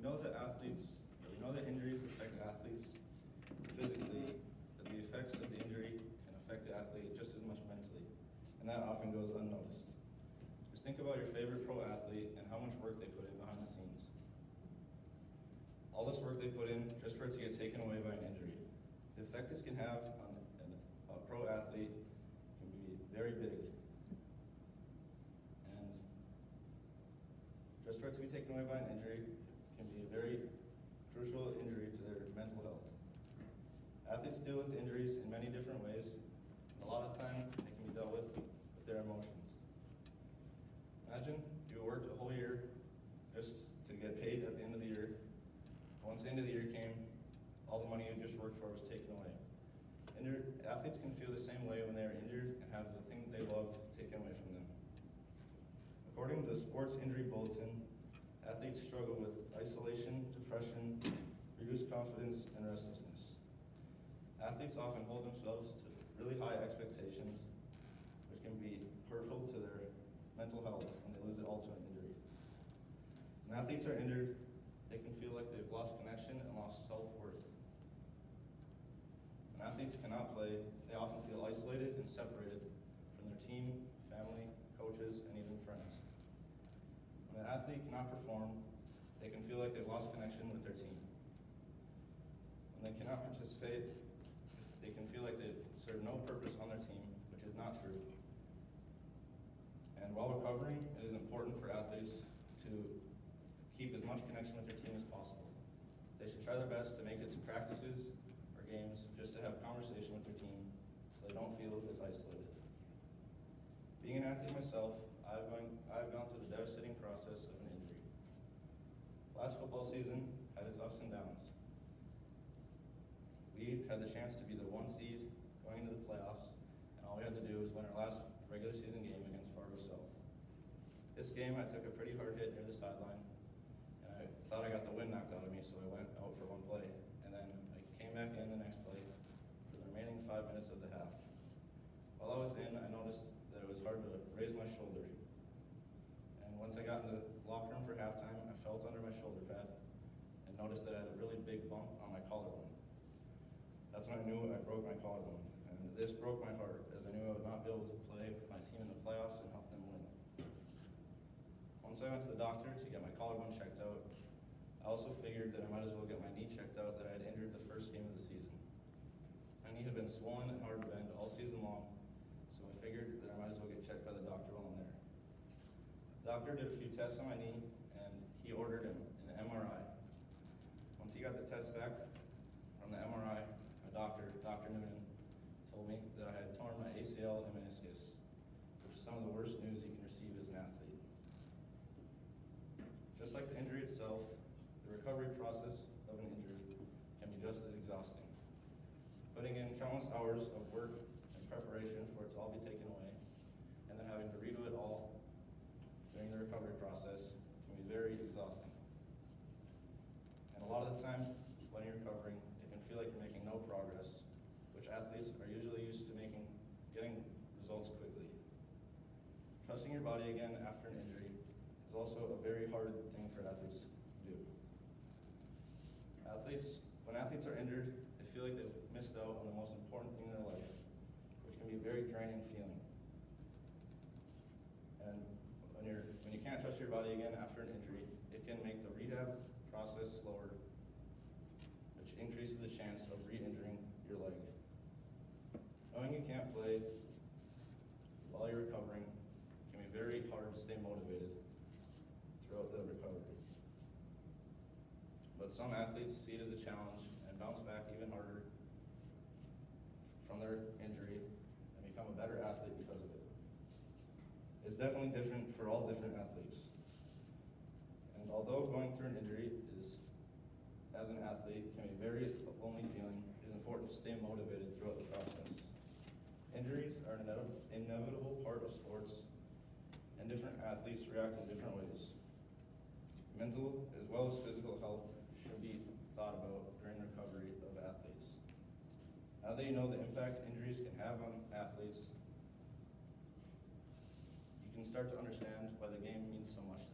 know that injuries affect athletes physically, but the effects of the injury can affect the athlete just as much mentally, and that often goes unnoticed. Just think about your favorite pro athlete and how much work they put in behind the scenes. All this work they put in just for it to get taken away by an injury. The effect this can have on a pro athlete can be very big. And just for it to be taken away by an injury can be a very crucial injury to their mental health. Athletes deal with injuries in many different ways, and a lot of time they can be dealt with their emotions. Imagine you worked a whole year just to get paid at the end of the year. Once the end of the year came, all the money you just worked for was taken away. Athletes can feel the same way when they are injured and have the thing they love taken away from them. According to the Sports Injury Bulletin, athletes struggle with isolation, depression, reduced confidence, and restlessness. Athletes often hold themselves to really high expectations, which can be hurtful to their mental health when they lose it all to an injury. When athletes are injured, they can feel like they've lost connection and lost self-worth. When athletes cannot play, they often feel isolated and separated from their team, family, coaches, and even friends. When an athlete cannot perform, they can feel like they've lost connection with their team. When they cannot participate, they can feel like they serve no purpose on their team, which is not true. And while recovering, it is important for athletes to keep as much connection with their team as possible. They should try their best to make it to practices or games just to have conversation with their team so they don't feel as isolated. Being an athlete myself, I've gone through the devastating process of an injury. Last football season had its ups and downs. We had the chance to be the 1 seed going into the playoffs, and all we had to do was win our last regular season game against Fargo South. This game, I took a pretty hard hit near the sideline, and I thought I got the wind knocked out of me, so I went out for one play. And then I came back in the next play for the remaining 5 minutes of the half. While I was in, I noticed that it was hard to raise my shoulder. And once I got in the locker room for halftime, I felt under my shoulder pad and noticed that I had a really big bump on my collarbone. That's when I knew I broke my collarbone. And this broke my heart, as I knew I would not be able to play with my team in the playoffs and help them win. Once I went to the doctor to get my collarbone checked out, I also figured that I might as well get my knee checked out that I had injured the first game of the season. My knee had been swollen and hard to bend all season long, so I figured that I might as well get checked by the doctor while I'm there. The doctor did a few tests on my knee, and he ordered an MRI. Once he got the test back from the MRI, my doctor, Dr. Noonan, told me that I had torn my ACL and meniscus, which is some of the worst news you can receive as an athlete. Just like the injury itself, the recovery process of an injury can be just as exhausting. Putting in countless hours of work and preparation for it to all be taken away, and then having to redo it all during the recovery process can be very exhausting. And a lot of the time, when you're recovering, it can feel like you're making no progress, which athletes are usually used to getting results quickly. Trusting your body again after an injury is also a very hard thing for athletes to do. When athletes are injured, they feel like they've missed out on the most important thing in their life, which can be a very draining feeling. And when you can't trust your body again after an injury, it can make the rehab process slower, which increases the chance of re-injuring your leg. Knowing you can't play while you're recovering can be very hard to stay motivated throughout the recovery. But some athletes see it as a challenge and bounce back even harder from their injury and become a better athlete because of it. It's definitely different for all different athletes. And although going through an injury as an athlete, can be a very lonely feeling, it is important to stay motivated throughout the process. Injuries are an inevitable part of sports, and different athletes react in different ways. Mental as well as physical health should be thought about during recovery of athletes. Now that you know the impact injuries can have on athletes, you can start to understand why the game means so much to them.